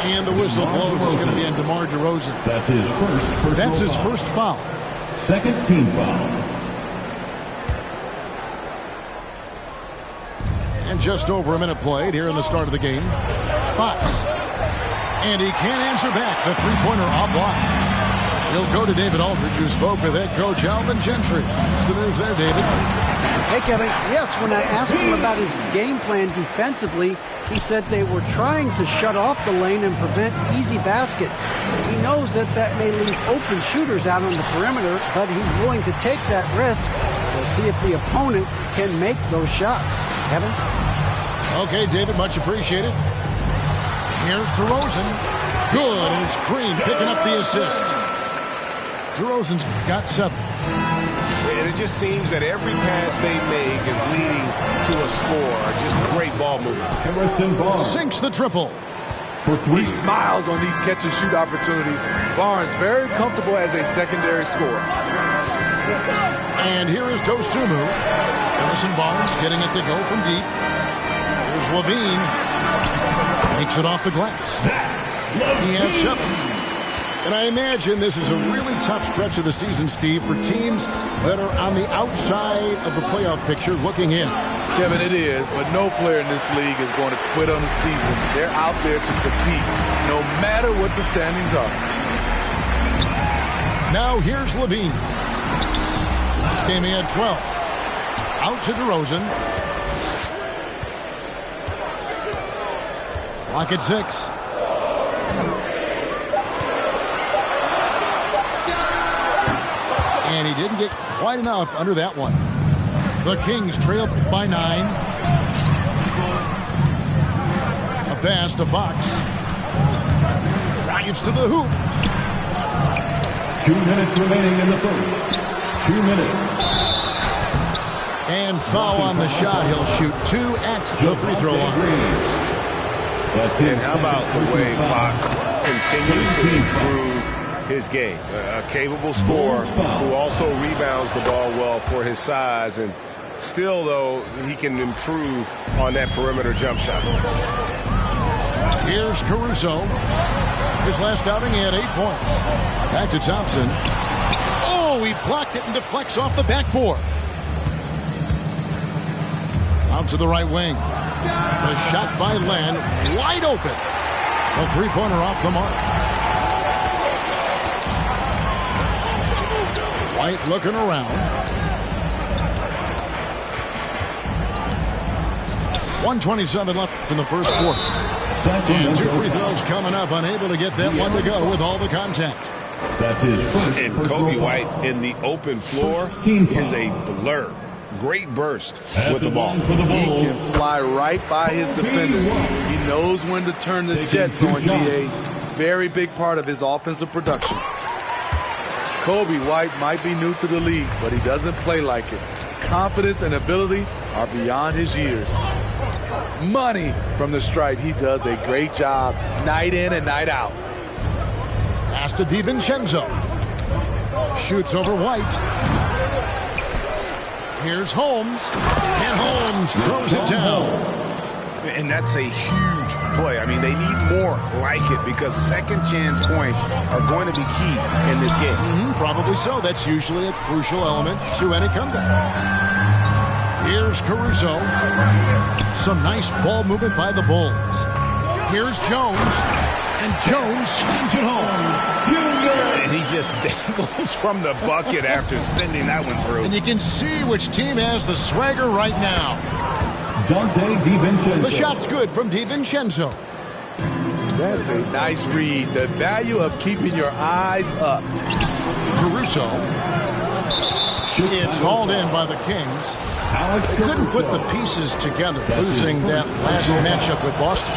And the whistle blows. It's going to be on DeMar DeRozan. That's his first foul. Second team foul. And just over a minute played here in the start of the game. Fox. And he can't answer back. The three-pointer offline. He'll go to David Aldridge, who spoke with head coach Alvin Gentry. What's the news there, David? Hey, Kevin. Yes, when I asked him about his game plan defensively, he said they were trying to shut off the lane and prevent easy baskets. He knows that may leave open shooters out on the perimeter, but he's willing to take that risk. We'll see if the opponent can make those shots. Kevin? Okay, David, much appreciated. Here's DeRozan. Good, and it's Green picking up the assist. DeRozan's got 7. And it just seems that every pass they make is leading to a score. Just great ball movement. Sinks the triple. He smiles on these catch-and-shoot opportunities. Barnes very comfortable as a secondary scorer. And here is Dosunmu. Harrison Barnes getting it to go from deep. Here's Levine. Makes it off the glass. He has 7. And I imagine this is a really tough stretch of the season, Steve, for teams that are on the outside of the playoff picture looking in. Kevin, it is, but no player in this league is going to quit on the season. They're out there to compete, no matter what the standings are. Now here's Levine. This game he had 12. Out to DeRozan. Clock at 6. And he didn't get quite enough under that one. The Kings trailed by 9. A pass to Fox. Drives to the hoop. 2 minutes remaining in the first. 2 minutes. And foul on the shot. He'll shoot 2 at the free throw line. And how about the way Fox continues to improve his game? A capable scorer who also rebounds the ball well for his size, and still, though, he can improve on that perimeter jump shot. Here's Caruso. His last outing, he had 8 points. Back to Thompson. Oh, he blocked it and deflects off the backboard. Out to the right wing. The shot by Len, wide open. A three-pointer off the mark. White looking around. 1:27 left in the first quarter. And 2 free throws coming up, unable to get that one to go with all the contact. That's his first. And Kobe White in the open floor is a blur. Great burst with the ball. He can fly right by his defenders. He knows when to turn the jets on, GA. Very big part of his offensive production. Kobe White might be new to the league, but he doesn't play like it. Confidence and ability are beyond his years. Money from the stripe. He does a great job night in and night out. Pass to DiVincenzo. Shoots over White. Here's Holmes. And Holmes throws it down. And that's a huge play. I mean, they need more like it because second chance points are going to be key in this game. Probably so. That's usually a crucial element to any comeback. Here's Caruso. Some nice ball movement by the Bulls. Here's Jones. And Jones slams it home. And he just dangles from the bucket after sending that one through. And you can see which team has the swagger right now. Dante DiVincenzo. The shot's good from DiVincenzo. That's a nice read. The value of keeping your eyes up. Caruso. It's hauled in by the Kings. They couldn't put the pieces together, losing that last matchup with Boston.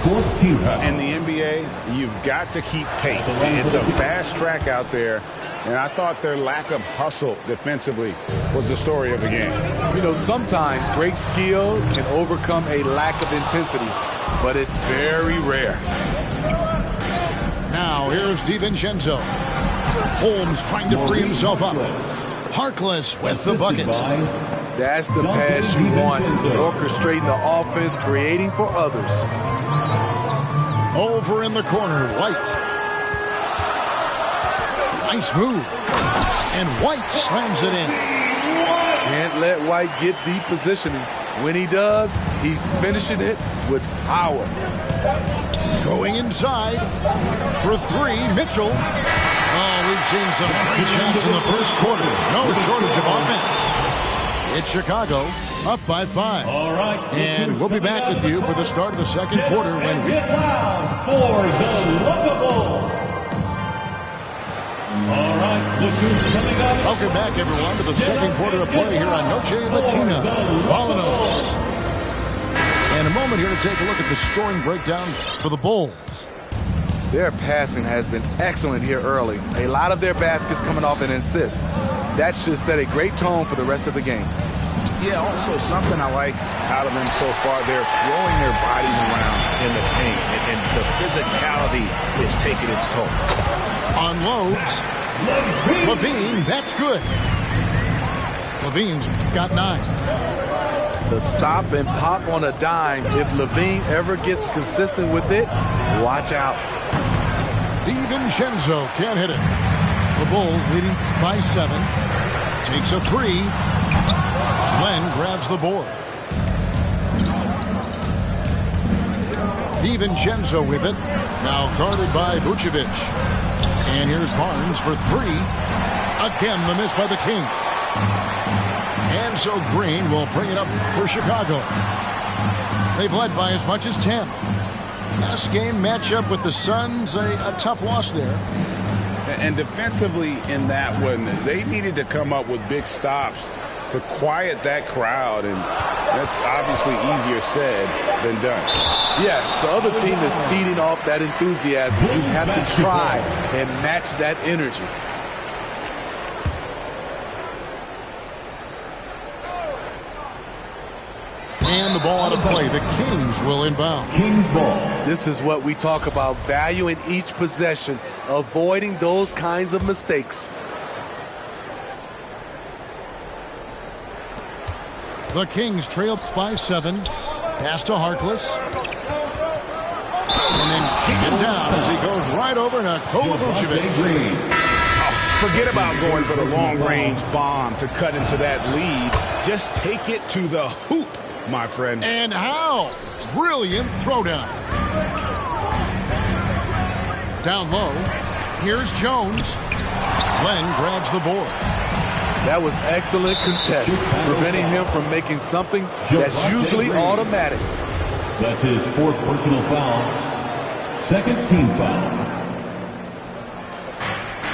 In the NBA, you've got to keep pace. It's a fast track out there, and I thought their lack of hustle defensively was the story of the game. You know, sometimes great skill can overcome a lack of intensity, but it's very rare. Now, here's DiVincenzo. Holmes trying to free himself up. Harkless with the bucket. That's the pass you want. Orchestrating the offense, creating for others. Over in the corner, White. Nice move. And White slams it in. Can't let White get deep positioning. When he does, he's finishing it with power. Going inside for three, Mitchell. Oh, we've seen some great shots in the first quarter. No shortage of offense. It's Chicago up by 5. All right. And we'll be back with you for the start of the second quarter when we... Get down for the Lookable. All right, look who's coming up. Welcome back, everyone, to the second quarter of play here on Noche Latina. Volanos. And a moment here to take a look at the scoring breakdown for the Bulls. Their passing has been excellent here early. A lot of their baskets coming off an assist. That should set a great tone for the rest of the game. Yeah, also something I like out of them so far, they're throwing their bodies around in the paint, and the physicality is taking its toll. Unloads. Levine, that's good. Levine's got 9. The stop and pop on a dime. If Levine ever gets consistent with it, watch out. DiVincenzo can't hit it. The Bulls leading by 7. Takes a 3. Glenn grabs the board. DiVincenzo with it. Now guarded by Vucevic. And here's Barnes for 3. Again, the miss by the Kings. And so Green will bring it up for Chicago. They've led by as much as 10. Last game matchup with the Suns, a tough loss there. And defensively in that one, they needed to come up with big stops to quiet that crowd, and that's obviously easier said than done. Yes, the other team is feeding off that enthusiasm. You have to try and match that energy. And the ball out of play. The Kings will inbound. Kings ball. This is what we talk about, value in each possession, avoiding those kinds of mistakes. The Kings trail by 7. Pass to Harkless. And then cheek it down as he goes right over Nikola Vucevic. Forget about going for the long-range bomb to cut into that lead. Just take it to the hoop, my friend. And how? Brilliant throwdown. Down low. Here's Jones. Glenn grabs the board. That was excellent contest, preventing him from making something that's usually automatic. That's his 4th personal foul. 2nd team foul.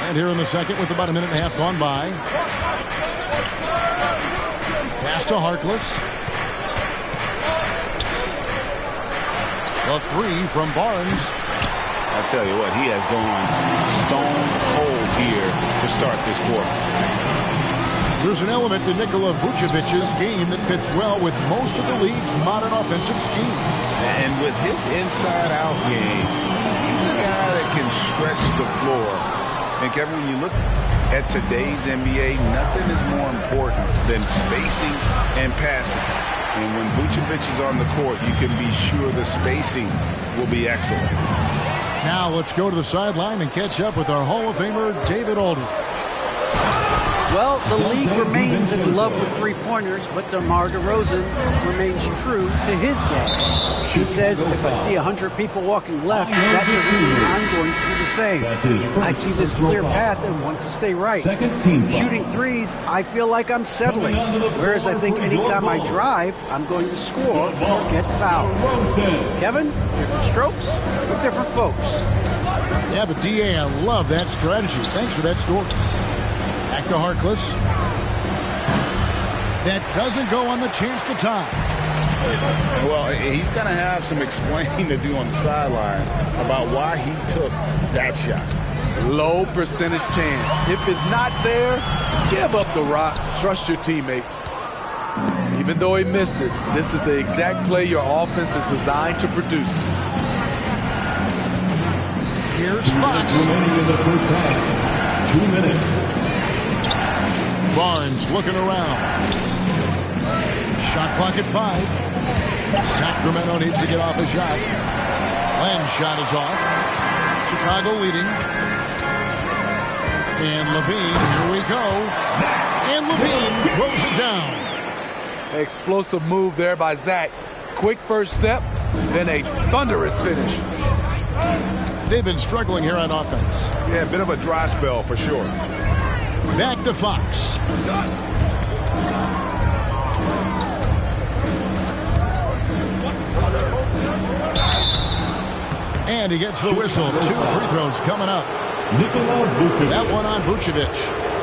And here in the second with about a minute and a half gone by. Pass to Harkless. The 3 from Barnes. I tell you what, he has gone stone cold here to start this quarter. There's an element to Nikola Vucevic's game that fits well with most of the league's modern offensive scheme. And with his inside-out game, he's a guy that can stretch the floor. And Kevin, when you look at today's NBA, nothing is more important than spacing and passing. And when Vucevic is on the court, you can be sure the spacing will be excellent. Now let's go to the sideline and catch up with our Hall of Famer, David Aldridge. Well, the league remains in love with three-pointers, but DeMar DeRozan remains true to his game. He says, if I see 100 people walking left, that doesn't mean I'm going to do the same. I see this clear path and want to stay right. Shooting threes, I feel like I'm settling. Whereas I think anytime I drive, I'm going to score or get fouled. Kevin, different strokes for different folks. Yeah, but DA, I love that strategy. Thanks for that story. Back to Harkless. That doesn't go on the chance to tie. Well, he's going to have some explaining to do on the sideline about why he took that shot. Low percentage chance. If it's not there, give up the rock. Trust your teammates. Even though he missed it, this is the exact play your offense is designed to produce. Here's Fox. Remaining in the first half. 2 minutes. Barnes looking around. Shot clock at 5. Sacramento needs to get off a shot. Land's shot is off. Chicago leading. And Levine, here we go. And Levine throws it down. Explosive move there by Zach. Quick first step, then a thunderous finish. They've been struggling here on offense. Yeah, a bit of a dry spell for sure. Back to Fox. And he gets the whistle. 2 free throws coming up. That one on Vucevic.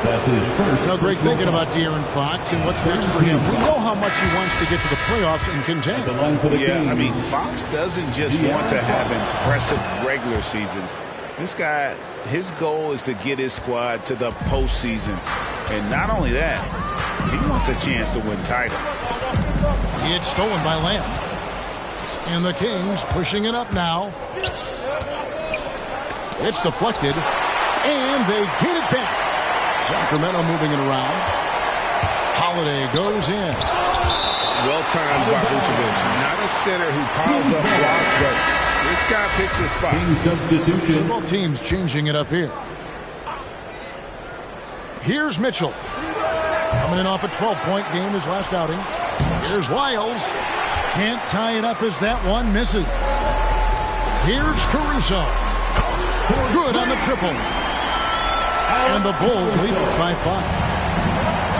That's his first. No, great thinking about De'Aaron Fox and what's next for him. We know how much he wants to get to the playoffs and contend. Yeah, I mean, Fox doesn't just want to have impressive regular seasons. This guy, his goal is to get his squad to the postseason. And not only that, he wants a chance to win titles. It's stolen by Lamb. And the Kings pushing it up now. It's deflected. And they get it back. Sacramento moving it around. Holiday goes in. Well-timed by Vucevic. Not a center who piles up blocks, but this guy picks his spot. Substitution. So both teams changing it up here. Here's Mitchell. Coming in off a 12-point game his last outing. Here's Lyles. Can't tie it up as that one misses. Here's Caruso. Good on the triple. And the Bulls lead by 5.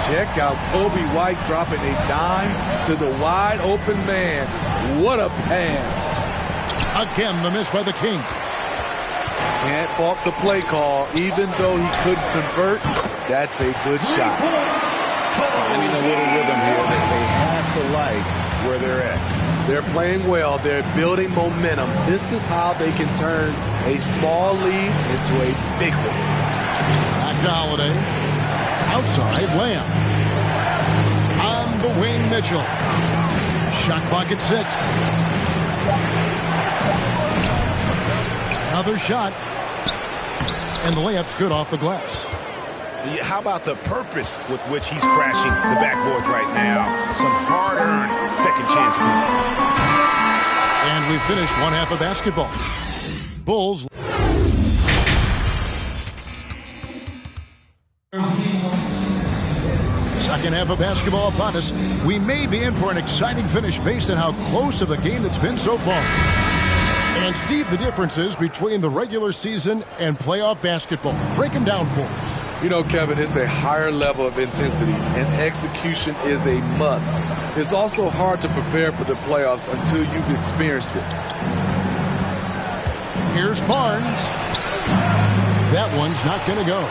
Check out Kobe White dropping a dime to the wide open man. What a pass. Again, the miss by the Kings. Can't fault the play call. Even though he couldn't convert, that's a good shot. Finding a little rhythm here that they have to like where they're at. They're playing well. They're building momentum. This is how they can turn a small lead into a big one. Back to Holiday. Outside, Lamb. On the wing, Mitchell. Shot clock at 6. Another shot. And the layup's good off the glass. How about the purpose with which he's crashing the backboards right now? Some hard-earned second chance moves. And we finish one half of basketball. Bulls. Second half of basketball upon us. We may be in for an exciting finish based on how close to the game it's been so far. And Steve, the differences between the regular season and playoff basketball. Break them down for us. You know, Kevin, it's a higher level of intensity, and execution is a must. It's also hard to prepare for the playoffs until you've experienced it. Here's Barnes. That one's not going to go.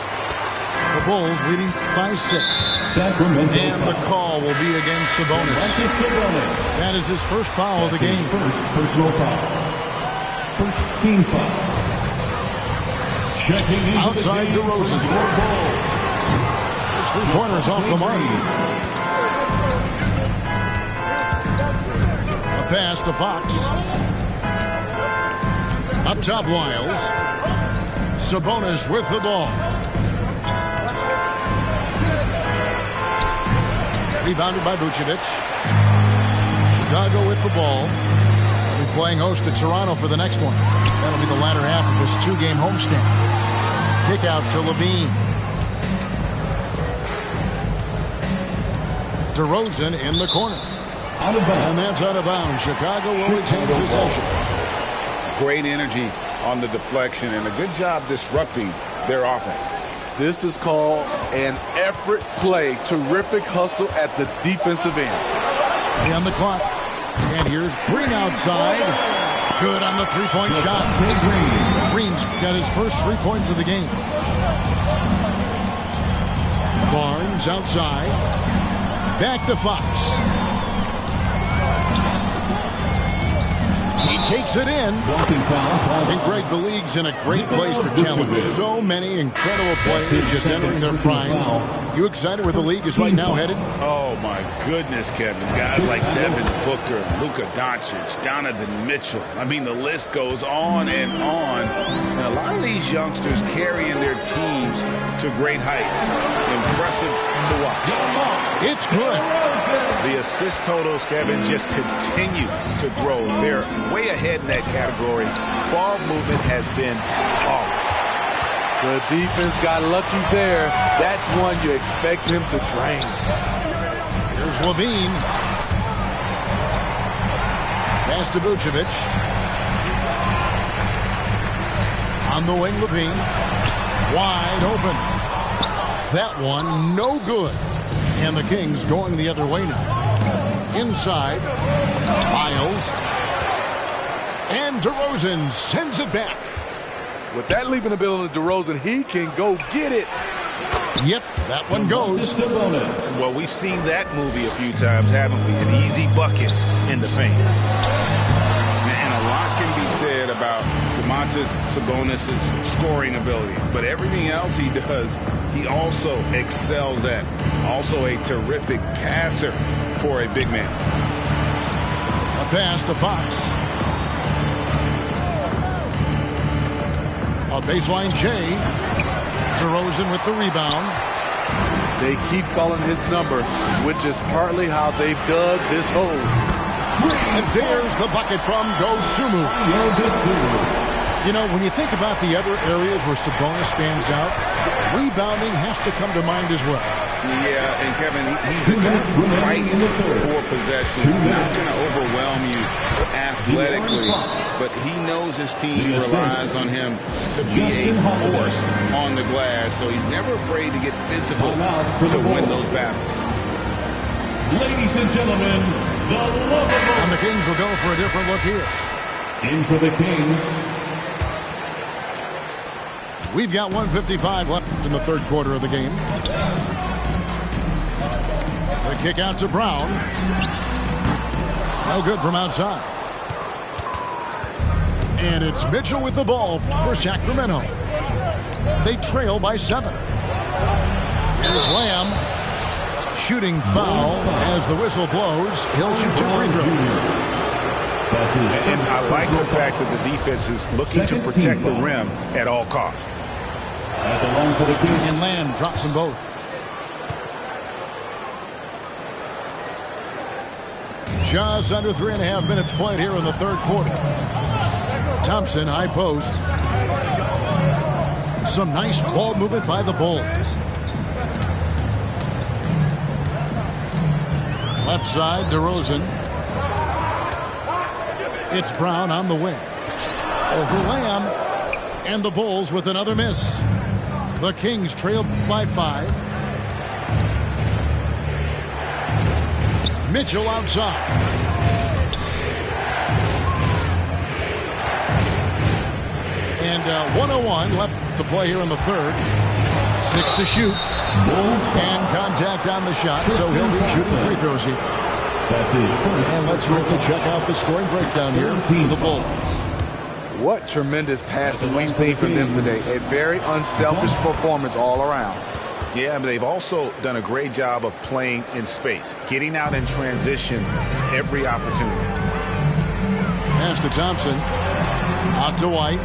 The Bulls leading by 6. Sacramento. And the call will be against Sabonis. That is his first foul of the game. First personal foul. First team foul. Checking into Outside DeRozan. His 3-pointers off the mark. A pass to Fox. Up top, Lyles. Sabonis with the ball. Rebounded by Vucevic. Chicago with the ball. They'll be playing host to Toronto for the next one. That'll be the latter half of this 2-game homestand. Kick out to Levine. DeRozan in the corner. And that's out of bounds. Chicago will retain possession. Great energy on the deflection and a good job disrupting their offense. This is called an effort play. Terrific hustle at the defensive end. On the clock. And here's Green outside. Good on the 3-point shot. Green's got his first 3 points of the game. Barnes outside. Back to Fox. He takes it in. And Greg, the league's in a great place for challenge. So many incredible players just entering their primes. You excited where the league is right now headed? Oh, my goodness, Kevin. Guys like Devin Booker, Luka Doncic, Donovan Mitchell. I mean, the list goes on and on. And a lot of these youngsters carrying their teams to great heights. Impressive to watch. It's good. The assist totals, Kevin, just continue to grow. They're way ahead in that category. Ball movement has been flawless. The defense got lucky there. That's one you expect him to drain. Here's Levine. Pass to Vucevic. On the wing, Levine. Wide open. That one, no good. And the Kings going the other way now. Inside. Miles. And DeRozan sends it back. With that leaping ability of DeRozan, he can go get it. Yep, that one goes. Well, we've seen that movie a few times, haven't we? An easy bucket in the paint. And a lot can be said about Domantas Sabonis' scoring ability. But everything else he does, he also excels at. Also a terrific passer for a big man. A pass to Fox. A baseline J. DeRozan with the rebound. They keep calling his number, which is partly how they've dug this hole. And there's the bucket from Dosunmu. You know, when you think about the other areas where Sabonis stands out, rebounding has to come to mind as well. Yeah, and Kevin, he's a guy who fights for possessions, not going to overwhelm you athletically, but he knows his team relies on him to be a force on the glass, so he's never afraid to get physical to win those battles. Ladies and gentlemen, the lovable. And the Kings will go for a different look here. In for the Kings. We've got 1:55 left in the third quarter of the game. The kick out to Brown. No good from outside. And it's Mitchell with the ball for Sacramento. They trail by 7. Here's Lamb. Shooting foul as the whistle blows. He'll shoot 2 free throws. And I like the fact that the defense is looking to protect the rim at all costs. At the line for the Kings. And Lamb drops them both. Just under 3.5 minutes played here in the third quarter. Thompson, high post. Some nice ball movement by the Bulls. Left side, DeRozan. It's Brown on the wing. Over Lamb. And the Bulls with another miss. The Kings trail by 5. Mitchell outside. And 1:01 left to play here in the third. 6 to shoot. And contact on the shot, so he'll be shooting free throws here. And let's quickly check out the scoring breakdown here for the Bulls. What tremendous passing we've seen from them today. A very unselfish performance all around. Yeah, but they've also done a great job of playing in space, getting out in transition every opportunity. Pass to Thompson. Out to White.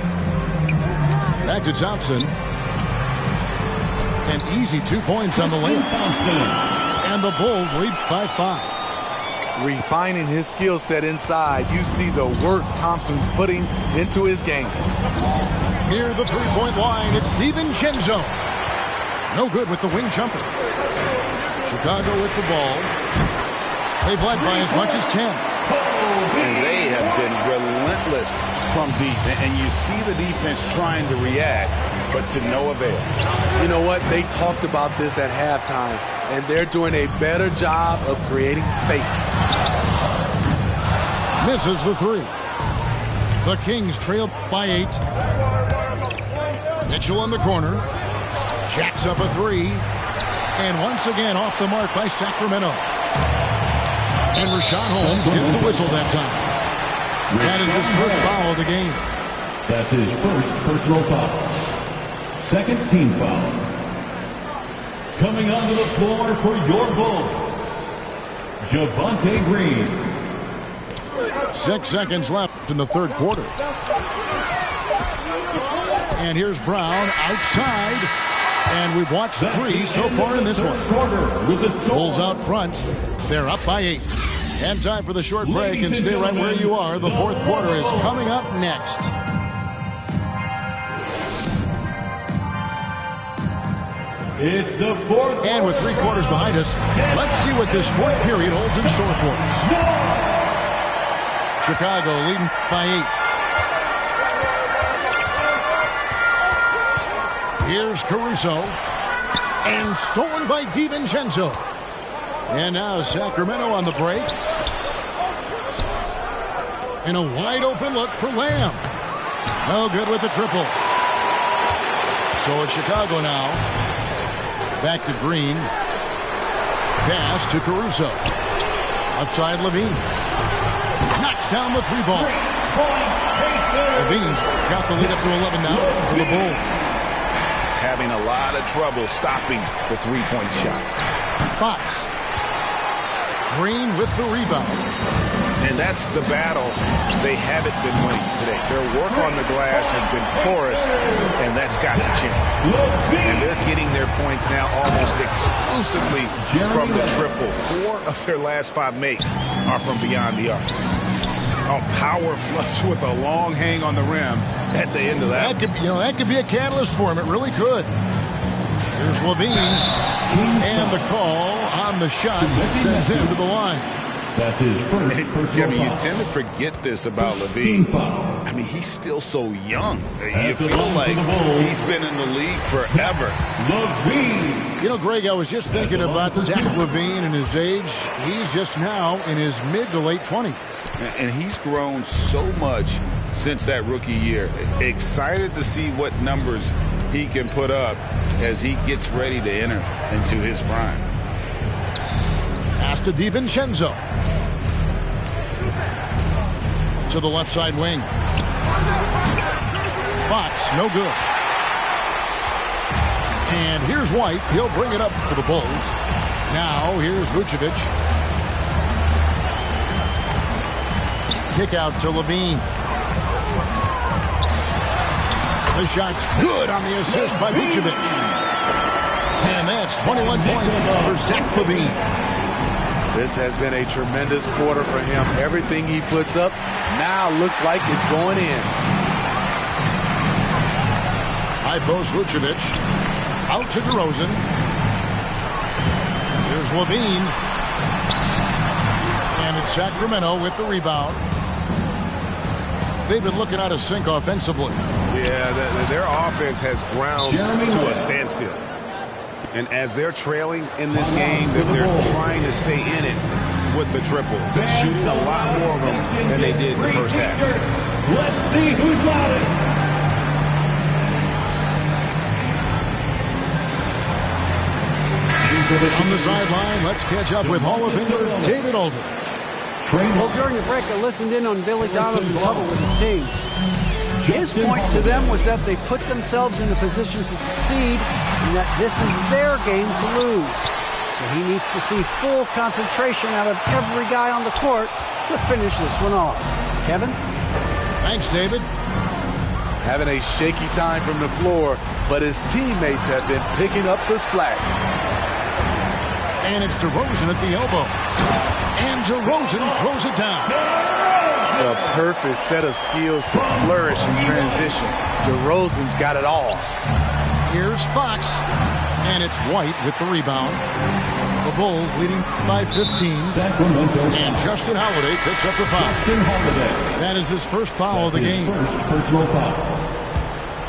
Back to Thompson. An easy 2 points on the layup. And the Bulls lead by 5. Refining his skill set inside, you see the work Thompson's putting into his game. Near the three-point line, it's DiVincenzo. No good with the wing jumper. Chicago with the ball. They've led by as much as 10. And they have been relentless from deep. And you see the defense trying to react, but to no avail. You know what? They talked about this at halftime, and they're doing a better job of creating space. Misses the 3. The Kings trail by 8. Mitchell in the corner. Jacks up a 3. And once again off the mark by Sacramento. And Rashawn Holmes gets the whistle that time. That is his first foul of the game. That's his first personal foul. Second team foul. Coming onto the floor for your Bulls, Javonte Green. 6 seconds left in the third quarter. And here's Brown outside. And we've watched 3 so far in this one. Bulls out front. They're up by 8. And time for the short break, and stay right where you are. The fourth quarter is coming up next. It's the fourth. And with 3 quarters behind us, let's see what this fourth period holds in store for us. Chicago leading by 8. Here's Caruso. And stolen by DiVincenzo. And now Sacramento on the break. And a wide open look for Lamb. No good with the triple. So it's Chicago now. Back to Green. Pass to Caruso. Outside Levine. Knocks down the 3-ball. Levine's got the lead up to 11 now for the Bulls. Having a lot of trouble stopping the three-point shot. Fox. Green with the rebound. And that's the battle they haven't been winning today. Their work on the glass has been porous, and that's got to change. And they're getting their points now almost exclusively from the triple. 4 of their last 5 makes are from beyond the arc. A power flush with a long hang on the rim at the end of that. That could be a catalyst for him. It really could. Here's Levine. And the call on the shot that sends him to the line. That's his first personal You foul. tend to forget this about Levine. I mean, he's still so young. You feel like he's been in the league forever. Levine. You know, Greg, I was just thinking about Zach Levine and his age. He's just now in his mid to late 20s. And he's grown so much since that rookie year. Excited to see what numbers he can put up as he gets ready to enter into his prime. Pass to DiVincenzo. To the left side wing. Fox, no good. And here's White. He'll bring it up for the Bulls. Now here's Vucevic. Kick out to Levine. The shot's good on the assist by Vucevic. And that's 21 points for Zach Levine. This has been a tremendous quarter for him. Everything he puts up now looks like it's going in. High post Vucevic. Out to DeRozan. Here's Levine. And it's Sacramento with the rebound. They've been looking out of sync offensively. Yeah, their offense has ground to a standstill. And as they're trailing in this game, they're trying to stay in it with the triple. They're shooting a lot more of them than they did in the first half. Let's see who's loudest. On the sideline, let's catch up with Hall of Famer David Aldridge. Well, during the break, I listened in on Billy Donovan's huddle with his team. His point to them was that they put themselves in a position to succeed and that this is their game to lose. So he needs to see full concentration out of every guy on the court to finish this one off. Kevin? Thanks, David. Having a shaky time from the floor, but his teammates have been picking up the slack. And it's DeRozan at the elbow. And DeRozan throws it down. A perfect set of skills to flourish in transition. DeRozan's got it all. Here's Fox. And it's White with the rebound. The Bulls leading by 15. Sacramento. And Justin Holiday picks up the foul. Justin Holiday. That is his first foul of the game. First personal foul.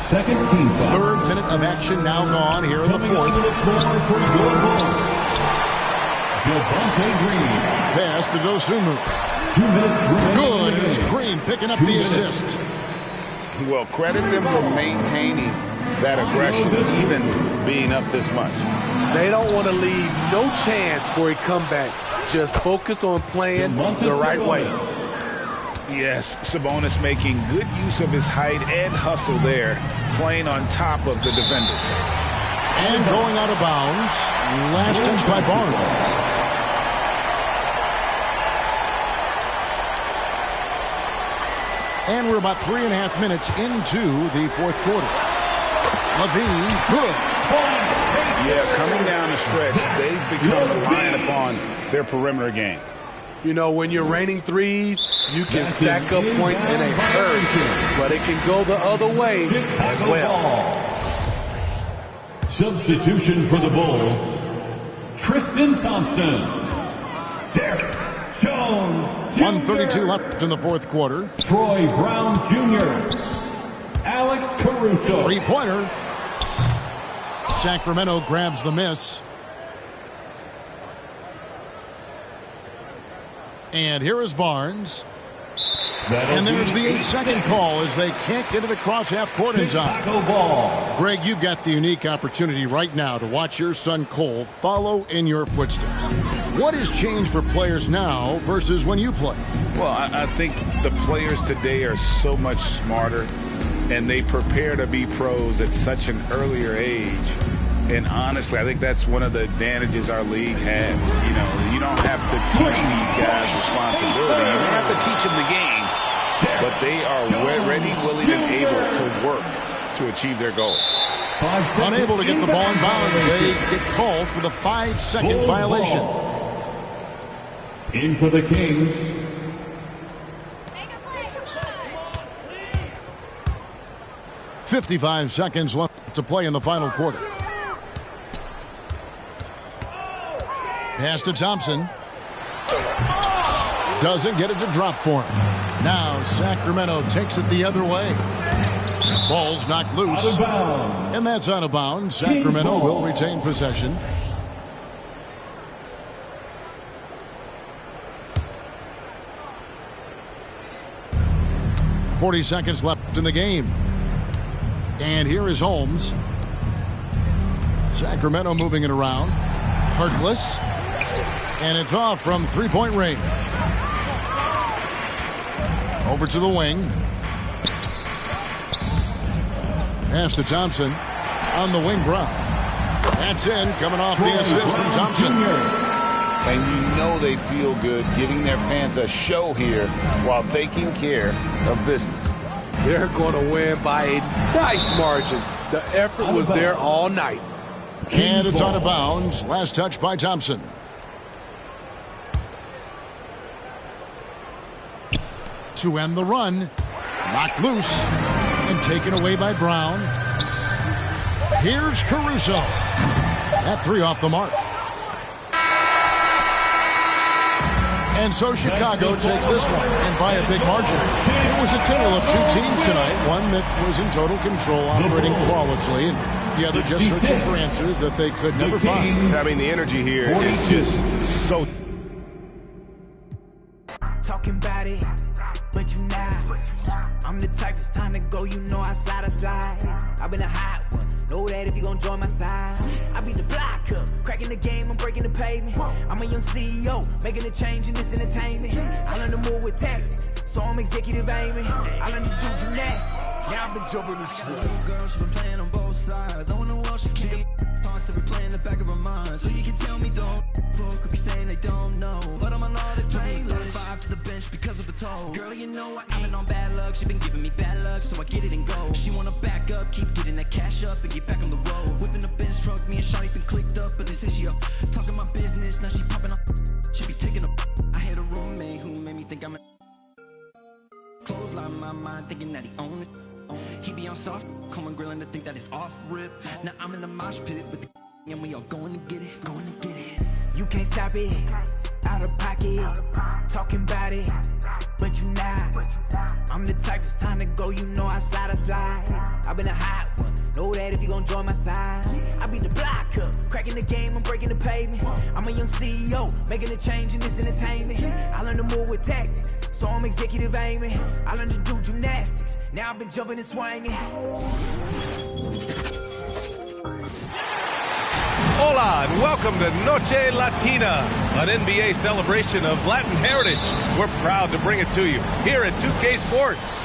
Second team foul. Third minute of action now gone here in the fourth. Coming onto the floor for your Bulls, Javonte Green. Pass to Dosunmu. 2 minutes remaining. Good, and it's Green picking up the assist. Well, credit them for maintaining that aggression, even being up this much. They don't want to leave no chance for a comeback. Just focus on playing the right way. Yes, Sabonis making good use of his height and hustle there, playing on top of the defenders. And going out of bounds. Last touch by Barnes. And we're about 3.5 minutes into the fourth quarter. Levine, good. Yeah, coming down the stretch, they've become reliant upon their perimeter game. You know, when you're raining threes, you can stack up points in a hurry, but it can go the other way as well. Substitution for the Bulls, Tristan Thompson. Derek Jones Jr. 1:32 left in the fourth quarter. Troy Brown Jr. Alex Caruso. Three-pointer. Sacramento grabs the miss. And here is Barnes. And there's the 8-second call as they can't get it across half court in time. Greg, you've got the unique opportunity right now to watch your son Cole follow in your footsteps. What has changed for players now versus when you played? Well, I think the players today are so much smarter, and they prepare to be pros at such an earlier age. And honestly, I think that's one of the advantages our league has. You know, you don't have to teach these guys responsibility. You don't have to teach them the game, but they are ready, willing, and able to work to achieve their goals. Unable to get the ball in bounds, they get called for the 5-second violation. In for the Kings, 55 seconds left to play in the final quarter. Pass to Thompson. Doesn't get it to drop for him. Now Sacramento takes it the other way. Ball's knocked loose. And that's out of bounds. Sacramento will retain possession. .40 seconds left in the game. And here is Holmes. Sacramento moving it around. Harkless. And it's off from three-point range. Over to the wing. Pass to Thompson. On the wing, Brown. That's in, coming off the assist from Thompson. And you know they feel good giving their fans a show here while taking care of business. They're going to win by a nice margin. The effort was there all night. And it's out of bounds. Last touch by Thompson. To end the run. Knocked loose. And taken away by Brown. Here's Caruso. That three off the mark. And so Chicago takes this one, and by a big margin. It was a tale of two teams tonight. One that was in total control, operating flawlessly, and the other just searching for answers that they could never find. I mean, the energy here is just so... Talking about it, but you not. I'm the type, it's time to go, you know I slide. I've been a hot one, know that if you gon' join my side. I beat the block up, cracking the game, I'm breaking the pavement. I'm a young CEO, making a change in this entertainment. I learned to move with tactics, so I'm executive aiming. I learned to do gymnastics, now I've been jumping the shit. Little girl, she been playing on both sides. Don't know what she can't talk to replay in the back of her mind. So you can tell me don't fuck, could be saying they don't know. But I'm on all the playlist, vibe to the bench because of the toe. Girl, you know I've been on bad luck, she been giving me bad luck, so I get it and go. She wanna back up, keep getting that cash up and get back on the road. Whipping the Benz truck, me and Shawty been clicked up, but they say she up. Talking my business, now she popping up. She be taking up. I had a roommate who made me think I'm a clothesline my mind, thinking that he owned it. He be on soft, come and grilling to think that it's off rip. Now I'm in the mosh pit with the and we all going to get it, going to get it. You can't stop it, out of pocket, talking about it, but you not. I'm the type, it's time to go, you know I slide. I've been a hot one, know that if you gon' join my side. I beat the block up, cracking the game, I'm breaking the pavement. I'm a young CEO, making a change in this entertainment. I learned to move with tactics, so I'm executive aiming. I learned to do gymnastics, now I've been jumping and swinging. Hola and welcome to Noche Latina, an NBA celebration of Latin heritage. We're proud to bring it to you here at 2K Sports.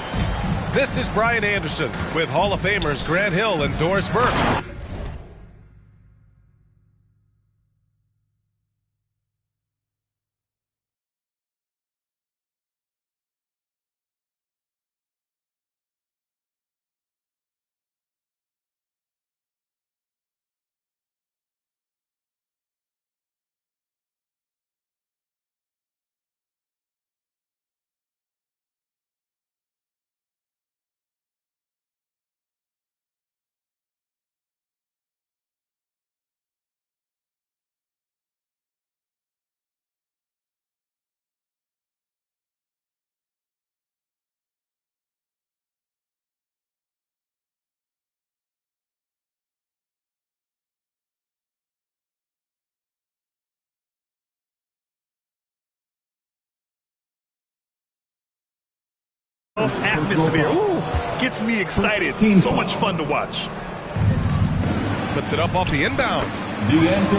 This is Brian Anderson with Hall of Famers Grant Hill and Doris Burke. Atmosphere. Ooh, gets me excited. So much fun to watch. Puts it up off the inbound.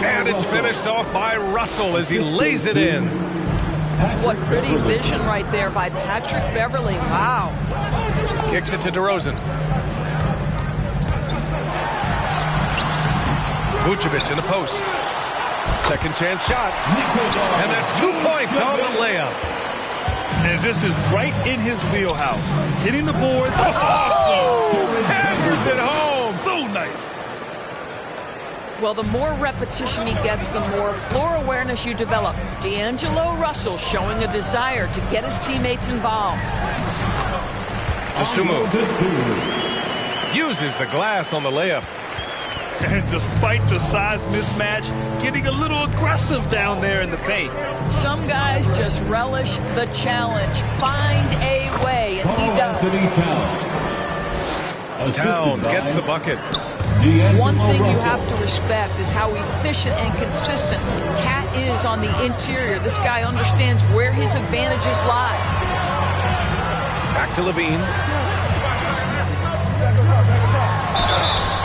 And it's finished off by Russell as he lays it in. What pretty vision right there by Patrick Beverly. Wow. Kicks it to DeRozan. Vucevic in the post. Second chance shot. And that's 2 points on the layup. And this is right in his wheelhouse. Hitting the boards. Awesome. Hammers it home. So nice. Well, the more repetition he gets, the more floor awareness you develop. D'Angelo Russell showing a desire to get his teammates involved. Dosunmu uses the glass on the layup. And despite the size mismatch, getting a little aggressive down there in the paint. Some guys just relish the challenge. Find a way, and he does. Towns gets the bucket. One thing you have to respect is how efficient and consistent Cat is on the interior. This guy understands where his advantages lie. Back to Levine.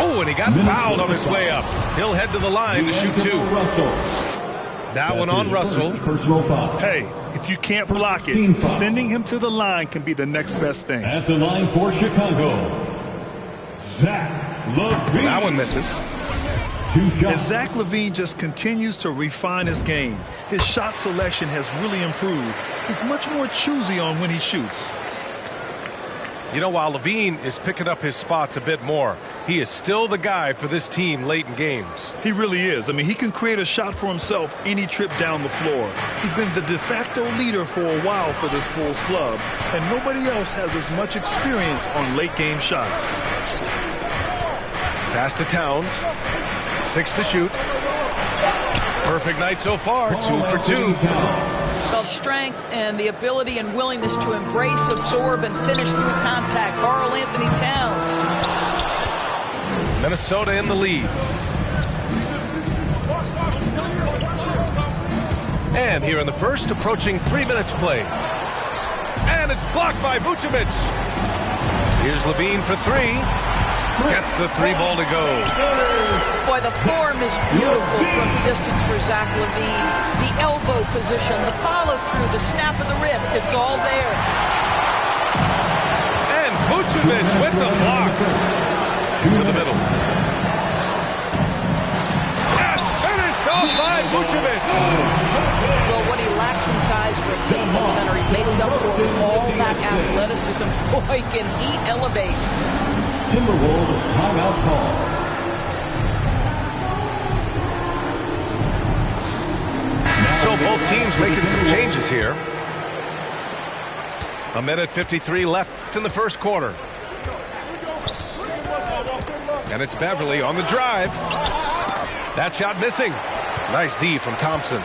Oh, and he got fouled on his way up. He'll head to the line to shoot 2. That one on Russell. Hey, if you can't block it, sending him to the line can be the next best thing. At the line for Chicago, Zach LaVine. That one misses. And Zach LaVine just continues to refine his game. His shot selection has really improved. He's much more choosy on when he shoots. You know, while Levine is picking up his spots a bit more, he is still the guy for this team late in games. He really is. I mean, he can create a shot for himself any trip down the floor. He's been the de facto leader for a while for this Bulls club, and nobody else has as much experience on late game shots. Pass to Towns. 6 to shoot. Perfect night so far. 2 for 2. Well, strength and the ability and willingness to embrace, absorb, and finish through contact. Karl Anthony Towns. Minnesota in the lead. And here in the first, approaching 3 minutes play. And it's blocked by Vucevic. Here's Levine for 3. Gets the 3-ball to go. Boy, the form is beautiful from distance for Zach LaVine. The elbow position, the follow-through, the snap of the wrist, it's all there. And Vucevic with the block. To the middle. And finished off by Vucevic. Well, what he lacks in size for a typical center, he makes up for with all that athleticism. Boy, can he elevate. Timberwolves timeout call. So both teams making some changes here. 1:53 left in the first quarter. And it's Beverly on the drive. That shot missing. Nice D from Thompson.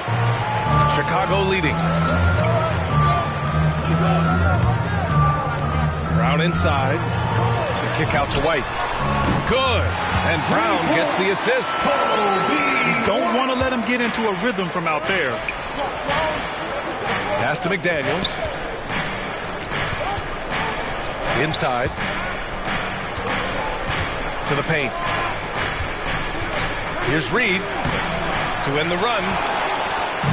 Chicago leading. Brown inside. The kick out to White. Good. And Brown gets the assist. You don't want to let him get into a rhythm from out there. Pass to McDaniels. Inside. To the paint. Here's Reed to win the run.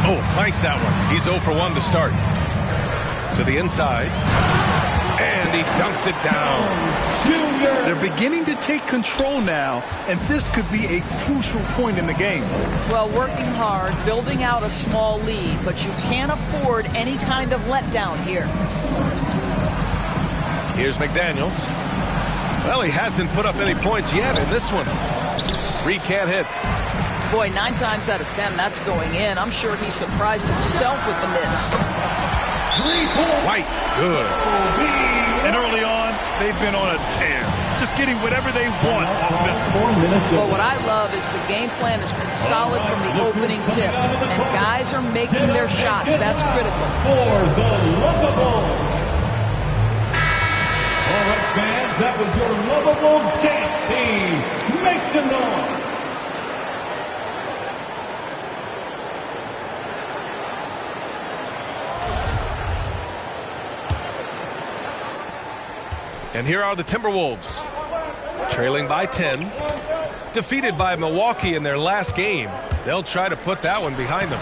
Oh, planks that one. He's 0 for 1 to start. To the inside. And he dunks it down. They're beginning to take control now, and this could be a crucial point in the game. Well, working hard, building out a small lead, but you can't afford any kind of letdown here. Here's McDaniels. Well, he hasn't put up any points yet in this one. Reed can't hit. Boy, 9 times out of 10, that's going in. I'm sure he surprised himself with the miss. White, good. And early on, they've been on a tear. Just getting whatever they want offensively. Well, what I love is the game plan has been solid from the opening tip. And guys are making their shots. That's critical. For the Lovables. All right, fans, that was your Lovables dance team. Make some noise. And here are the Timberwolves, trailing by 10, defeated by Milwaukee in their last game. They'll try to put that one behind them.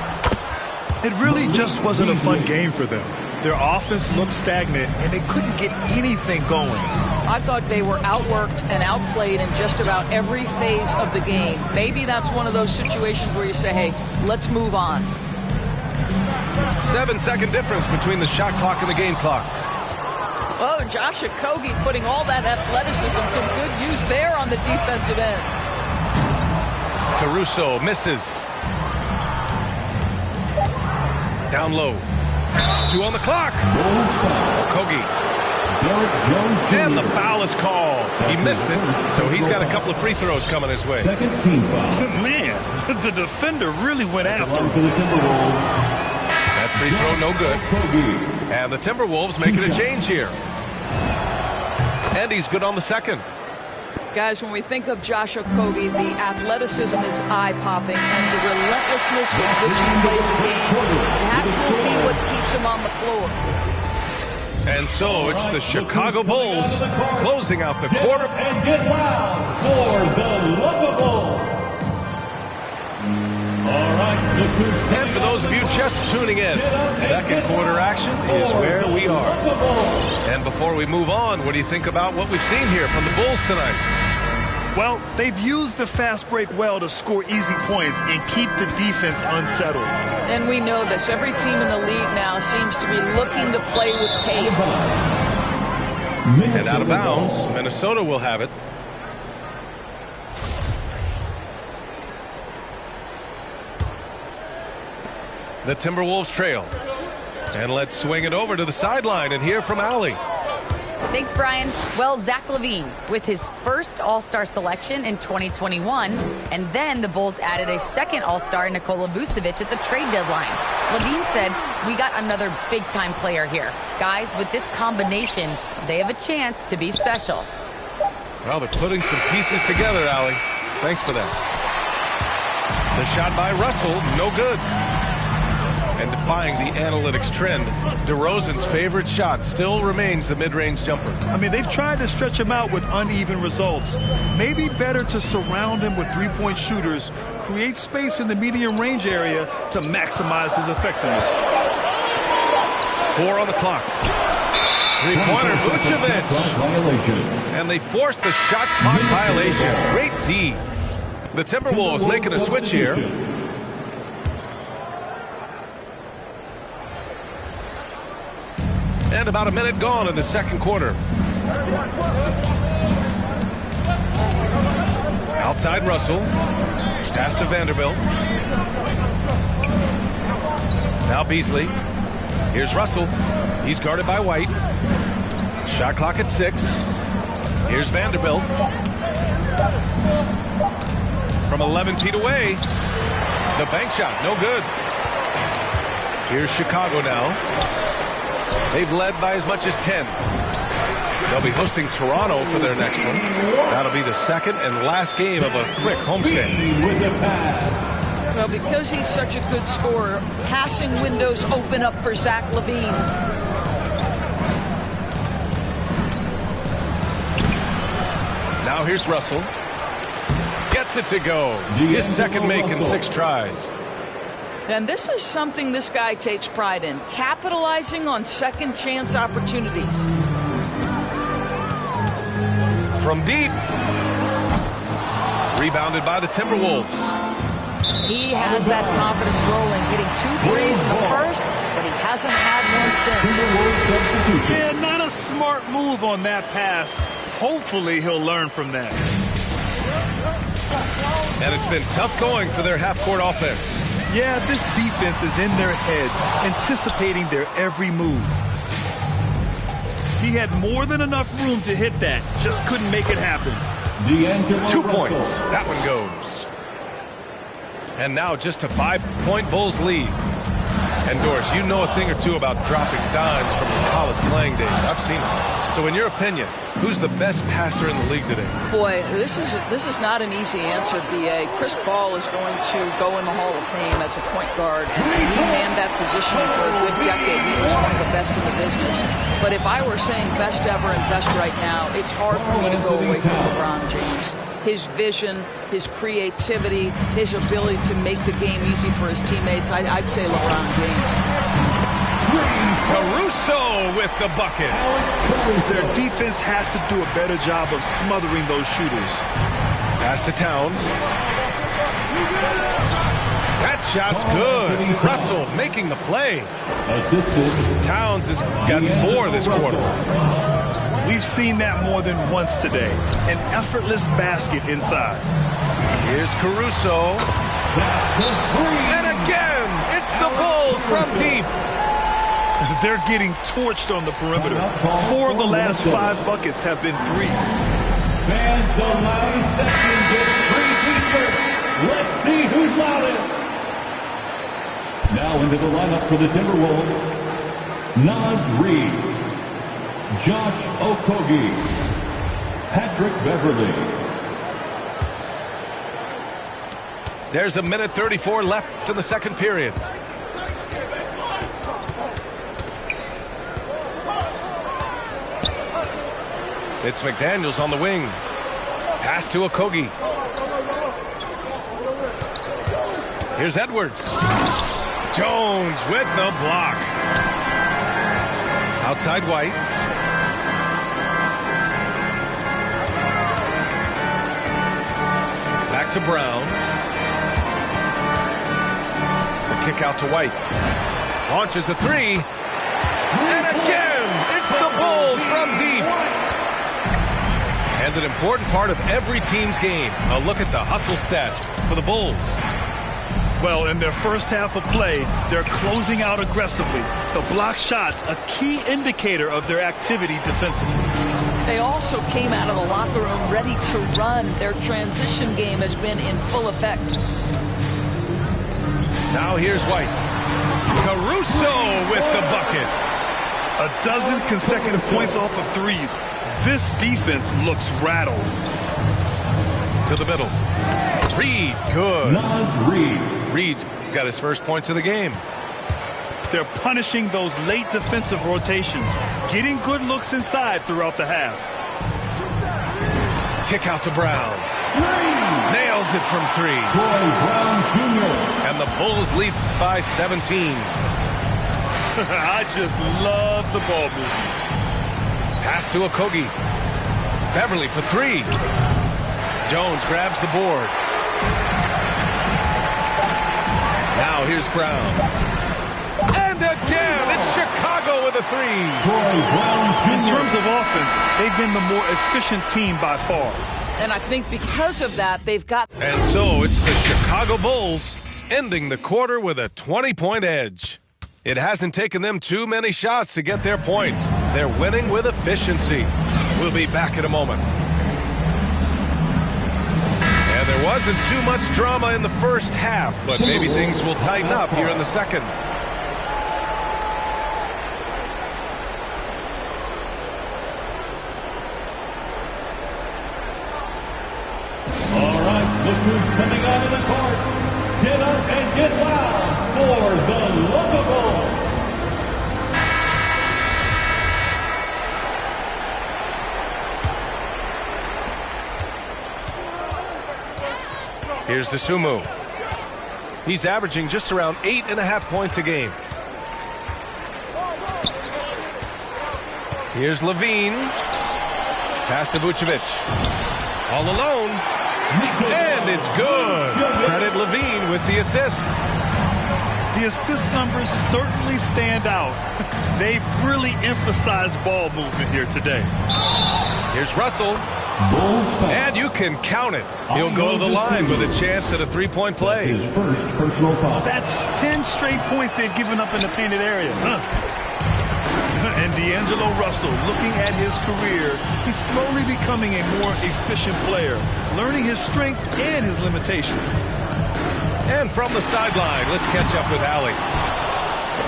It really just wasn't a fun game for them. Their offense looked stagnant, and they couldn't get anything going. I thought they were outworked and outplayed in just about every phase of the game. Maybe that's one of those situations where you say, hey, let's move on. 7-second difference between the shot clock and the game clock. Oh, Josh Okogie putting all that athleticism to good use there on the defensive end. Caruso misses. Down low. 2 on the clock. Okogie. And the foul is called. He missed it, so he's got a couple of free throws coming his way. Second team foul. Man, the defender really went after him. That free throw no good. And the Timberwolves making a change here. And he's good on the second. Guys, when we think of Josh Okogie, the athleticism is eye-popping, and the relentlessness with which he plays the game, that will be what keeps him on the floor. And so it's the Chicago Bulls closing out the quarter. And get loud for the Lovable. All right, and for those of you just tuning in, second quarter action is where we are. And before we move on, what do you think about what we've seen here from the Bulls tonight? Well, they've used the fast break well to score easy points and keep the defense unsettled. And we know this. Every team in the league now seems to be looking to play with pace. And out of bounds, Minnesota will have it. The Timberwolves trail. And let's swing it over to the sideline and hear from Allie. Thanks, Brian. Well, Zach LaVine with his first All-Star selection in 2021, and then the Bulls added a second All-Star, Nikola Vucevic, at the trade deadline. LaVine said, we got another big-time player here. Guys, with this combination, they have a chance to be special. Well, they're putting some pieces together, Allie. Thanks for that. The shot by Russell, no good. And defying the analytics trend, DeRozan's favorite shot still remains the mid-range jumper. I mean, they've tried to stretch him out with uneven results. Maybe better to surround him with three-point shooters, create space in the medium range area to maximize his effectiveness. 4 on the clock. Three-pointer, Vucevic. And they forced the shot clock violation. Great D. The Timberwolves making a switch here. And about a minute gone in the second quarter. Outside Russell. Pass to Vanderbilt. Now Beasley. Here's Russell. He's guarded by White. Shot clock at 6. Here's Vanderbilt. From 11 feet away. The bank shot, no good. Here's Chicago now. They've led by as much as 10. They'll be hosting Toronto for their next one. That'll be the second and last game of a quick homestand. Well, because he's such a good scorer, passing windows open up for Zach LaVine. Now here's Russell. Gets it to go. His second make in 6 tries. And this is something this guy takes pride in, capitalizing on second chance opportunities. From deep. Rebounded by the Timberwolves. He has that confidence rolling, hitting 2 threes in the first, but he hasn't had one since. Yeah, not a smart move on that pass. Hopefully he'll learn from that. And it's been tough going for their half-court offense. Yeah, this defense is in their heads, anticipating their every move. He had more than enough room to hit that, just couldn't make it happen. 2 points. That one goes. And now just a 5-point Bulls lead. And Doris, you know a thing or two about dropping dimes from your college playing days. I've seen it. So in your opinion, who's the best passer in the league today? Boy, this is not an easy answer, B.A. Chris Paul is going to go in the Hall of Fame as a point guard, and he manned that position for a good decade. He was one of the best in the business. But if I were saying best ever and best right now, it's hard for me to go away from LeBron James. His vision, his creativity, his ability to make the game easy for his teammates, I'd say LeBron James. Caruso with the bucket. Their defense has to do a better job of smothering those shooters. Pass to Towns. That shot's good. Russell making the play. Towns has got 4 this quarter. We've seen that more than once today. An effortless basket inside. Here's Caruso. And again, it's the Bulls from deep. They're getting torched on the perimeter. 4 of the last 5 buckets have been threes. Fans the loudest section get free t-shirts. Let's see who's loudest. Now into the lineup for the Timberwolves. Naz Reid, Josh Okogie, Patrick Beverly. There's a minute 34 left in the second period. It's McDaniels on the wing. Pass to Okogie. Here's Edwards. Jones with the block. Outside White. Back to Brown. The kick out to White. Launches a 3. And again, it's the Bulls from deep. And an important part of every team's game. A look at the hustle stats for the Bulls. Well, in their first half of play, they're closing out aggressively. The block shots, a key indicator of their activity defensively. They also came out of the locker room ready to run. Their transition game has been in full effect. Now here's White. Caruso with the bucket. A dozen consecutive points off of threes. This defense looks rattled. To the middle. Reid, good. Naz Reid. Reid's got his first points of the game. They're punishing those late defensive rotations, getting good looks inside throughout the half. Kick out to Brown. Nails it from 3. Troy Brown Jr. And the Bulls lead by 17. I just love the ball movement. Pass to Okogie. Beverly for 3. Jones grabs the board. Now here's Brown. And again, it's Chicago with a 3. Troy Brown Jr. In terms of offense, they've been the more efficient team by far. And I think because of that, they've got... And so it's the Chicago Bulls ending the quarter with a 20-point edge. It hasn't taken them too many shots to get their points. They're winning with efficiency. We'll be back in a moment. And there wasn't too much drama in the first half, but maybe things will tighten up here in the second. All right, look who's coming out of the court. Get up and get loud for the Locables. Here's Dosunmu. He's averaging just around 8.5 points a game. Here's Levine. Pass to Vucevic. All alone. And it's good. Credit Levine with the assist. The assist numbers certainly stand out. They've really emphasized ball movement here today. Here's Russell. And you can count it. He'll go to the line with a chance at a three-point play. His first personal foul. That's 10 straight points they've given up in the painted area. And D'Angelo Russell, looking at his career, he's slowly becoming a more efficient player, learning his strengths and his limitations. And from the sideline, let's catch up with Allie.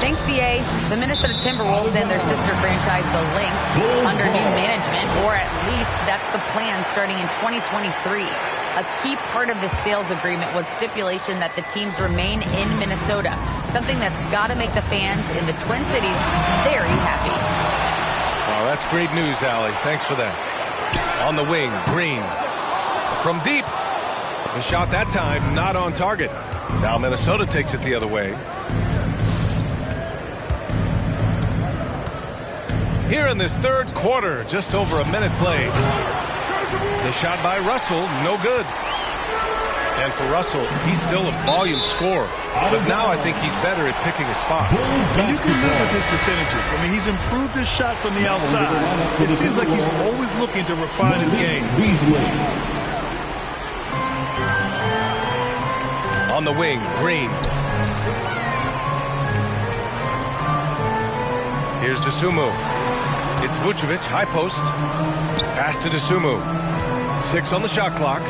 Thanks, BA. The Minnesota Timberwolves and their sister franchise, the Lynx, under new management, or at least that's the plan starting in 2023. A key part of this sales agreement was stipulation that the teams remain in Minnesota, something that's got to make the fans in the Twin Cities very happy. Oh, that's great news, Allie. Thanks for that. On the wing, Green. From deep. The shot that time, not on target. Now Minnesota takes it the other way. Here in this third quarter, just over a minute played. The shot by Russell, no good. And for Russell, he's still a volume scorer. But now I think he's better at picking his spots. And you can live with his percentages. I mean, he's improved his shot from the outside. It seems like he's always looking to refine his game. On the wing, Green. Here's Dosunmu. It's Vucevic, high post. Pass to Dosunmu. 6 on the shot clock.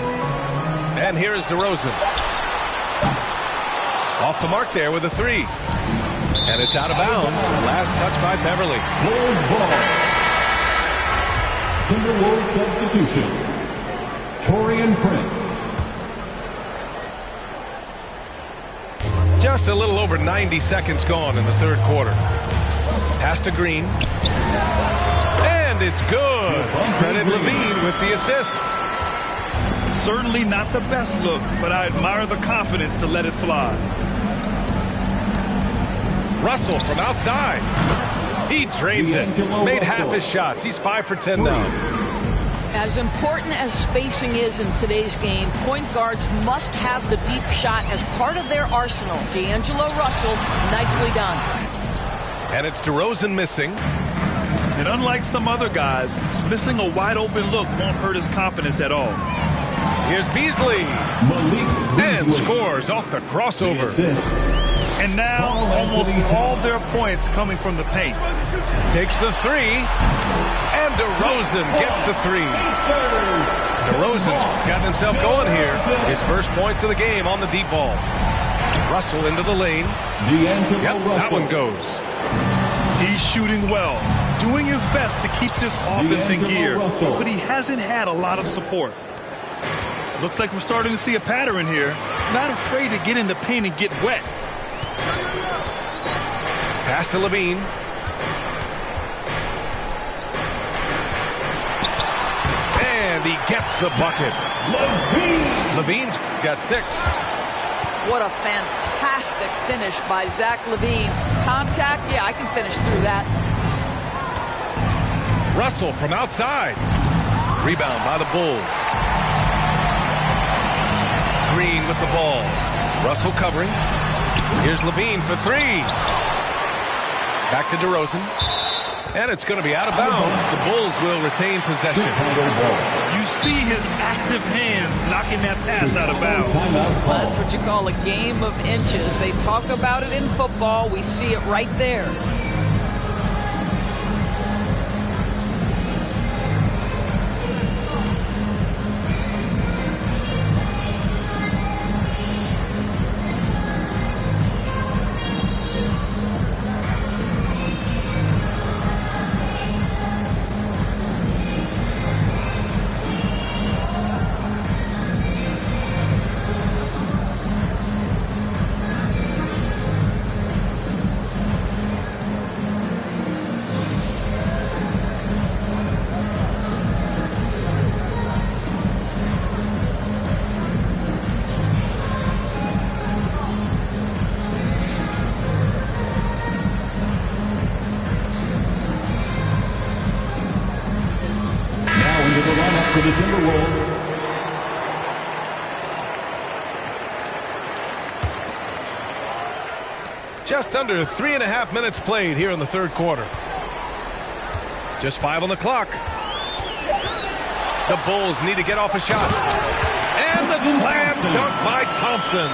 And here is DeRozan. Off the mark there with a 3. And it's out of bounds. Last touch by Beverly. Timberwolves substitution. Taurean Prince. Just a little over 90 seconds gone in the third quarter. Pass to Green. And it's good. Credit Levine with the assist. Certainly not the best look, but I admire the confidence to let it fly. Russell from outside. He drains it. Made half his shots. He's 5 for 10 now. As important as spacing is in today's game, point guards must have the deep shot as part of their arsenal. D'Angelo Russell, nicely done. And it's DeRozan missing. And unlike some other guys, missing a wide open look won't hurt his confidence at all. Here's Beasley. And scores off the crossover. And now almost all their points coming from the paint. Takes the 3. And DeRozan gets the 3. DeRozan's gotten himself going here. His first points of the game on the deep ball. Russell into the lane. Yep, that one goes. He's shooting well, doing his best to keep this offense in gear, but he hasn't had a lot of support. Looks like we're starting to see a pattern here. Not afraid to get in the paint and get wet. Pass to Levine. And he gets the bucket. Levine's got 6. What a fantastic finish by Zach LaVine. Contact, yeah, I can finish through that. Russell from outside. Rebound by the Bulls. Green with the ball. Russell covering. Here's Levine for 3. Back to DeRozan. And it's going to be out of bounds. The Bulls will retain possession. You see his active hands knocking that pass out of bounds. That's what you call a game of inches. They talk about it in football. We see it right there. For the Timberwolves. Just under 3.5 minutes played here in the third quarter. Just 5 on the clock. The Bulls need to get off a shot. And the slam dunk by Thompson.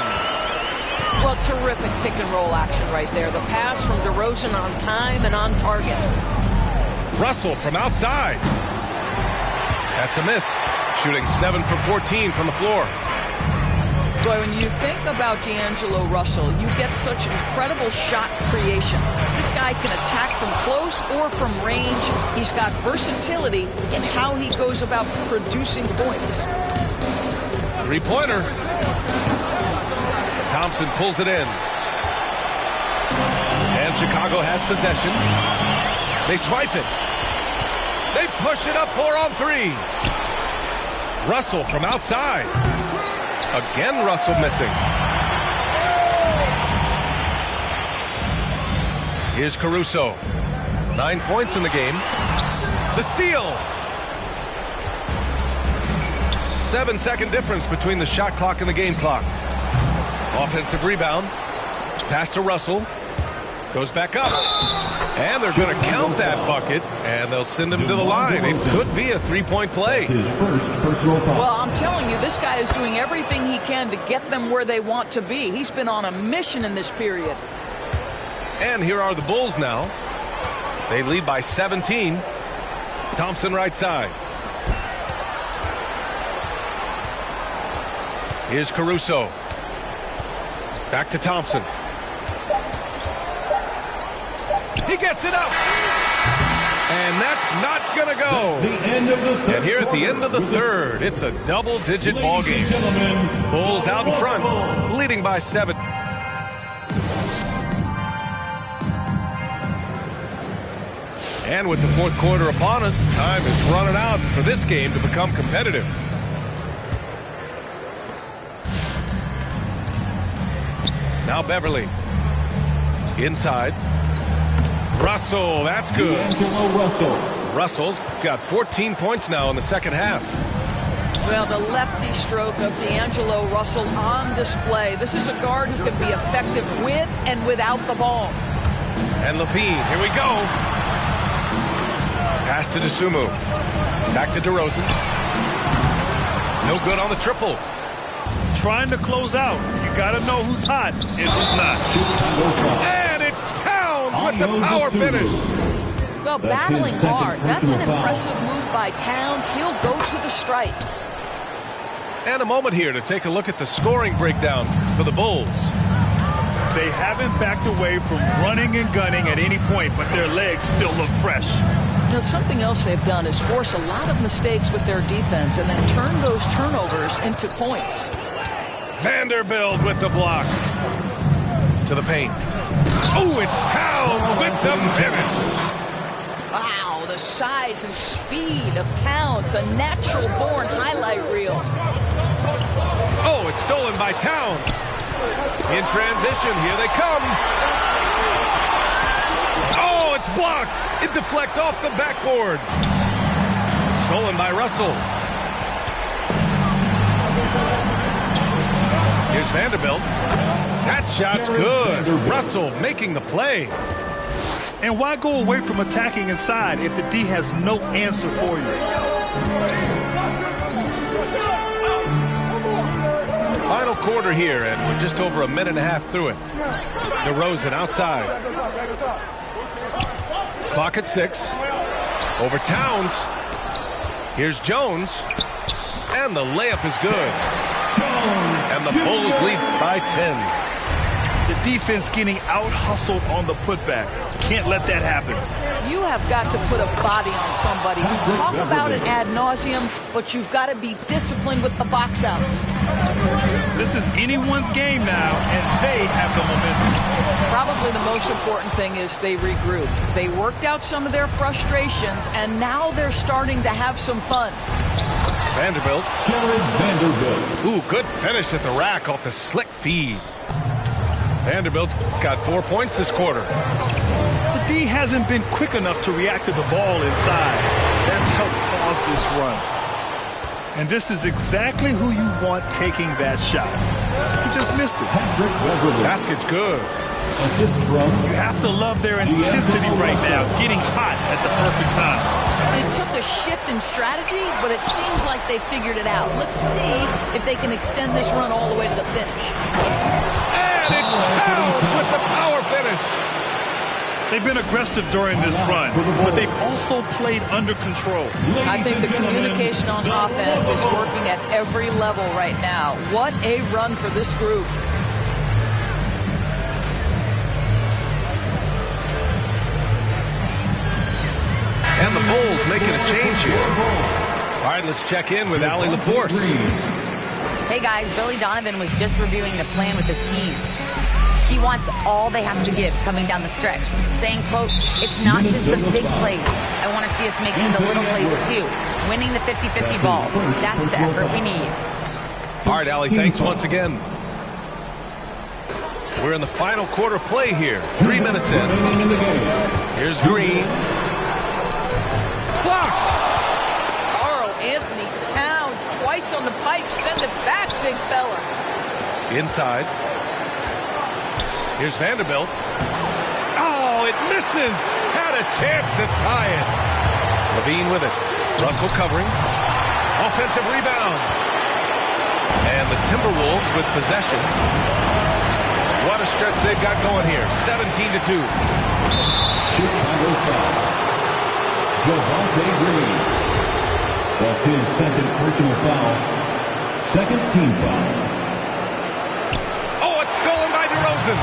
Well, terrific pick and roll action right there. The pass from DeRozan on time and on target. Russell from outside. That's a miss. Shooting 7 for 14 from the floor. Boy, when you think about D'Angelo Russell, you get such incredible shot creation. This guy can attack from close or from range. He's got versatility in how he goes about producing points. Three-pointer. Thompson pulls it in. And Chicago has possession. They swipe it. They push it up 4-on-3. Russell from outside. Again, Russell missing. Here's Caruso. 9 points in the game. The steal. 7-second difference between the shot clock and the game clock. Offensive rebound. Pass to Russell. Goes back up. And they're going to count that bucket, and they'll send him to the line. It could be a three-point play. His first personal foul. Well, I'm telling you, this guy is doing everything he can to get them where they want to be. He's been on a mission in this period. And here are the Bulls now. They lead by 17. Thompson right side. Here's Caruso. Back to Thompson. He gets it up. And that's not going to go. And here at the end of the third, it's a double-digit ball game. Bulls out in front, leading by 7. And with the fourth quarter upon us, time is running out for this game to become competitive. Now Beverly. Inside. Russell, that's good. Russell's got 14 points now in the second half. Well, the lefty stroke of D'Angelo Russell on display. This is a guard who can be effective with and without the ball. And Levine, here we go. Pass to Dosunmu. Back to DeRozan. No good on the triple. Trying to close out. You got to know who's hot and who's not. And it's Towns with the power finish. Well, battling hard. That's an impressive move by Towns. He'll go to the stripe. And a moment here to take a look at the scoring breakdown for the Bulls. They haven't backed away from running and gunning at any point, but their legs still look fresh. Now, something else they've done is force a lot of mistakes with their defense and then turn those turnovers into points. Vanderbilt with the block. To the paint. Oh, it's Towns with the finish. Wow, the size and speed of Towns, a natural-born highlight reel. Oh, it's stolen by Towns. In transition, here they come. Oh, it's blocked. It deflects off the backboard. Stolen by Russell. Here's Vanderbilt. That shot's good. Russell making the play. And why go away from attacking inside if the D has no answer for you? Final quarter here, and we're just over a minute and a half through it. DeRozan outside. Clock at 6. Over Towns. Here's Jones. And the layup is good. And the Bulls lead by 10. The defense getting out-hustled on the putback. Can't let that happen. You have got to put a body on somebody. We talk about it ad nauseum, but you've got to be disciplined with the box outs. This is anyone's game now, and they have the momentum. Probably the most important thing is they regrouped. They worked out some of their frustrations, and now they're starting to have some fun. Vanderbilt. Ooh, good finish at the rack off the slick feed. Vanderbilt's got 4 points this quarter. The D hasn't been quick enough to react to the ball inside. That's helped cause this run. And this is exactly who you want taking that shot. He just missed it. Basket's good. You have to love their intensity right now, getting hot at the perfect time. They took a shift in strategy, but it seems like they figured it out. Let's see if they can extend this run all the way to the finish. And it's Towns with the power finish. They've been aggressive during this run, but they've also played under control. I think the communication on offense is working at every level right now. What a run for this group. And the Bulls making a change here. All right, let's check in with Allie LaForce. Hey guys, Billy Donovan was just reviewing the plan with his team. He wants all they have to give coming down the stretch, saying, quote, it's not just the big plays. I want to see us making the little plays too, winning the 50-50 balls. That's the effort we need. All right, Allie, thanks once again. We're in the final quarter play here. 3 minutes in. Here's Green. Blocked. Karl Anthony Towns twice on the pipe. Send it back, big fella. Inside. Here's Vanderbilt. Oh, it misses. Had a chance to tie it. Levine with it. Russell covering. Offensive rebound. And the Timberwolves with possession. What a stretch they've got going here. 17-2. Chicago foul. Javonte Green. That's his second personal foul. Second team foul. Oh, it's stolen by DeRozan.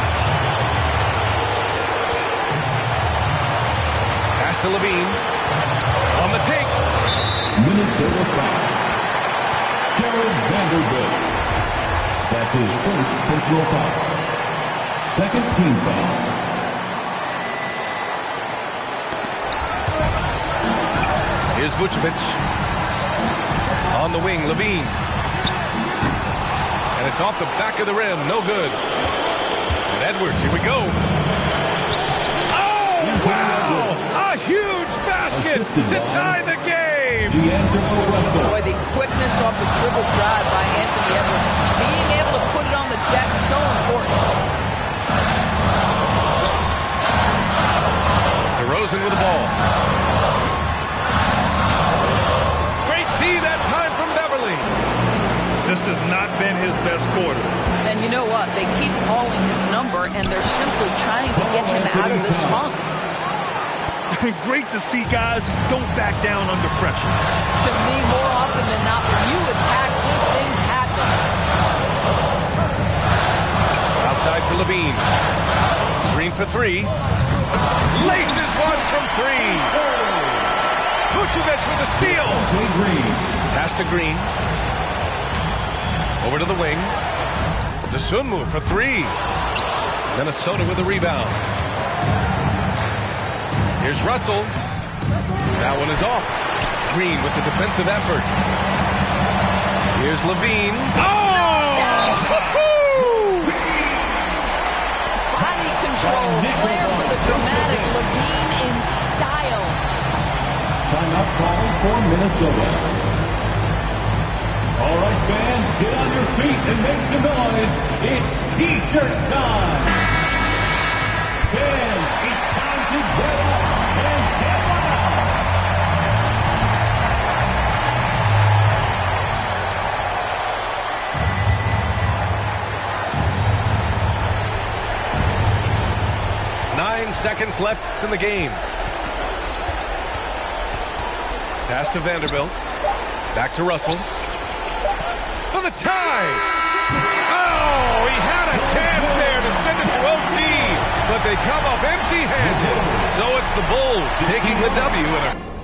Pass to Levine. On the take. Minnesota foul. Jared Vanderbilt. That's his first personal foul. Second team foul. Here's Vucevic. On the wing, Levine. And it's off the back of the rim. No good. And Edwards, here we go. Oh, wow! A huge basket to tie the game. Boy, the quickness off the dribble drive by Anthony Edwards. Being able to put it on the deck, so important. DeRozan with the ball. Great D that time from Beverly. This has not been his best quarter. And you know what? They keep calling his number, and they're simply trying to get him out of this funk. Great to see guys who don't back down under pressure. To me, more often than not, when you attack, good things happen. Outside for Levine. Green for three. Laces one from three. Vucevic with the steal. Pass to Green. Over to the wing. Dosunmu for three. Minnesota with the rebound. Here's Russell. That one is off. Green with the defensive effort. Here's Levine. Oh! Body control. Flair for the dramatic. Levine in style. Timeout call for Minnesota. All right, fans, get on your feet and make some noise. It's T-shirt time. Fans, it's time to get up and get loud. Nine seconds left in the game. Pass to Vanderbilt. Back to Russell. For the tie! Oh, he had a chance there to send it to OT, but they come up empty-handed. So it's the Bulls taking the W in a